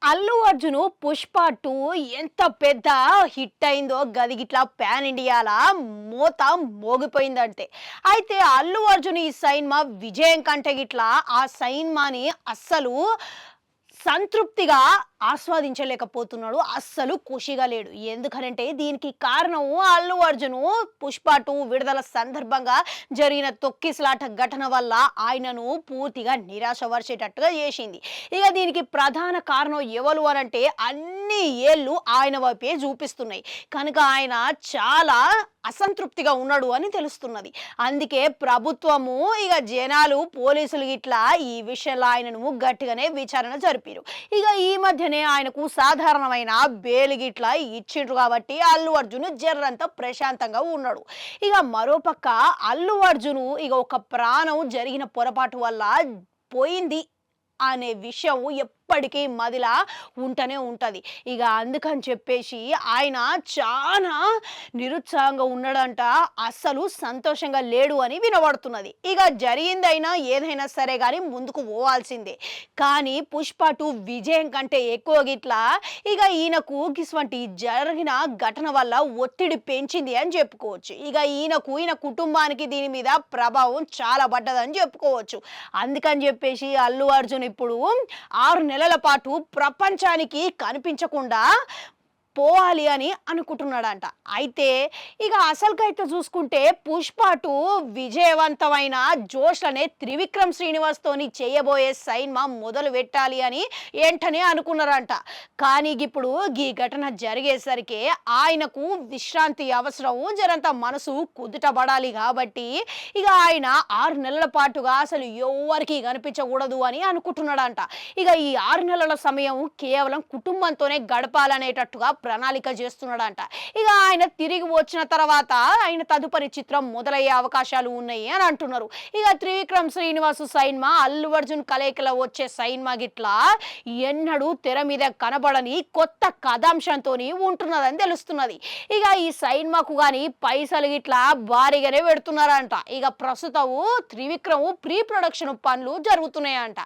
అల్లు అర్జున్ పుష్ప 2 ఎంత పెద్ద హిట్ అయిందో గది గిట్లా పాన్ ఇండియాలా మోత మోగిపోయిందంటే. అయితే అల్లు అర్జున్ ఈ సినిమా విజయం కంటే గిట్లా ఆ సినిమాని అస్సలు సంతృప్తిగా ఆస్వాదించలేకపోతున్నాడు. అస్సలు ఖుషిగా లేడు. ఎందుకనంటే దీనికి కారణం అల్లు అర్జున్ పుష్ప 2 విడుదల సందర్భంగా జరిగిన తొక్కిసలాట ఘటన వల్ల ఆయనను పూర్తిగా నిరాశపరిచేటట్టుగా చేసింది. ఇక దీనికి ప్రధాన కారణం ఎవరు అనంటే అన్ని ఏళ్ళు ఆయన వైపే చూపిస్తున్నాయి. కనుక ఆయన చాలా అసంతృప్తిగా ఉన్నాడు అని తెలుస్తున్నది. అందుకే ప్రభుత్వము ఇక జనాలు పోలీసులు ఇట్లా ఈ విషయంలో ఆయనను గట్టిగానే విచారణ జరిపారు. ఇక ఈ మధ్యనే ఆయనకు సాధారణమైన బెయిల్ గిట్లా ఇచ్చిండ్రు కాబట్టి అల్లు అర్జున్ జర్రంతా ప్రశాంతంగా ఉన్నాడు. ఇక మరోపక్క అల్లు అర్జున్ ఇక ఒక ప్రాణం జరిగిన పొరపాటు వల్ల పోయింది అనే విషయం ఎప్పటికీ మదిలా ఉంటనే ఉంటుంది. ఇక అందుకని చెప్పేసి ఆయన చాలా నిరుత్సాహంగా ఉన్నాడంట. అస్సలు సంతోషంగా లేడు అని వినబడుతున్నది. ఇక జరిగిందైనా ఏదైనా సరే కానీ ముందుకు పోవాల్సిందే. కానీ పుష్ప 2 విజయం కంటే ఎక్కువ గిట్లా ఇక ఈయనకు ఇటువంటి జరిగిన ఘటన వల్ల ఒత్తిడి పెంచింది అని చెప్పుకోవచ్చు. ఇక ఈయన కుటుంబానికి దీని మీద ప్రభావం చాలా పడ్డదని చెప్పుకోవచ్చు. అందుకని చెప్పేసి అల్లు అర్జున్ ఇప్పుడు 6 నెలల పాటు ప్రపంచానికి కనిపించకుండా పోవాలి అని అనుకుంటున్నాడంట. అయితే ఇక అసలుకైతే చూసుకుంటే పుష్ప 2 విజయవంతమైన జోష్లనే త్రివిక్రమ్ శ్రీనివాస్ తోని చేయబోయే సినిమా మొదలు పెట్టాలి అని వెంటనే అనుకున్నారంట. కానీ ఇప్పుడు ఈ ఘటన జరిగేసరికి ఆయనకు విశ్రాంతి అవసరం, జరంత మనసు కుదుటపడాలి కాబట్టి ఇక ఆయన 6 నెలల పాటుగా అసలు ఎవరికి కనిపించకూడదు అని అనుకుంటున్నాడంట. ఇక ఈ 6 నెలల సమయం కేవలం కుటుంబంతోనే గడపాలనేటట్టుగా ప్రణాళిక చేస్తున్నాడంట. ఇక ఆయన తిరిగి వచ్చిన తర్వాత ఆయన తదుపరి చిత్రం మొదలయ్యే అవకాశాలు ఉన్నాయి అని అంటున్నారు. ఇక త్రివిక్రమ్ శ్రీనివాస్ సినిమా అల్లు అర్జున్ కలయికలో వచ్చే సినిమా గిట్లా ఎన్నడూ తెర మీద కనబడని కొత్త కథాంశంతో ఉంటున్నదని తెలుస్తున్నది. ఇక ఈ సినిమాకు కానీ పైసలు గిట్లా భారీగానే పెడుతున్నారంట. ఇక ప్రస్తుతం త్రివిక్రమ్ ప్రీ ప్రొడక్షన్ పనులు జరుగుతున్నాయంట.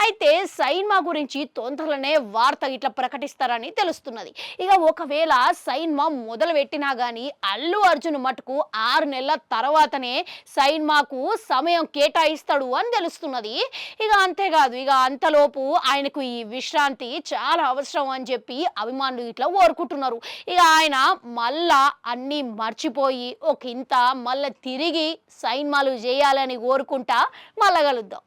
అయితే సినిమా గురించి తొందరలోనే వార్త గిట్లా ప్రకటిస్తారని తెలుస్తున్నది. ఇక ఒకవేళ సినిమా మొదలు పెట్టినా కానీ అల్లు అర్జున్ మటుకు 6 నెలల తర్వాతనే సినిమాకు సమయం కేటాయిస్తాడు అని తెలుస్తున్నది. ఇక అంతేకాదు, ఇక అంతలోపు ఆయనకు ఈ విశ్రాంతి చాలా అవసరం అని చెప్పి అభిమానులు ఇట్లా కోరుకుంటున్నారు. ఇక ఆయన మళ్ళా అన్నీ మర్చిపోయి ఒక ఇంత మళ్ళీ తిరిగి సినిమాలు చేయాలని కోరుకుంటా మళ్ళా కలుద్దాం.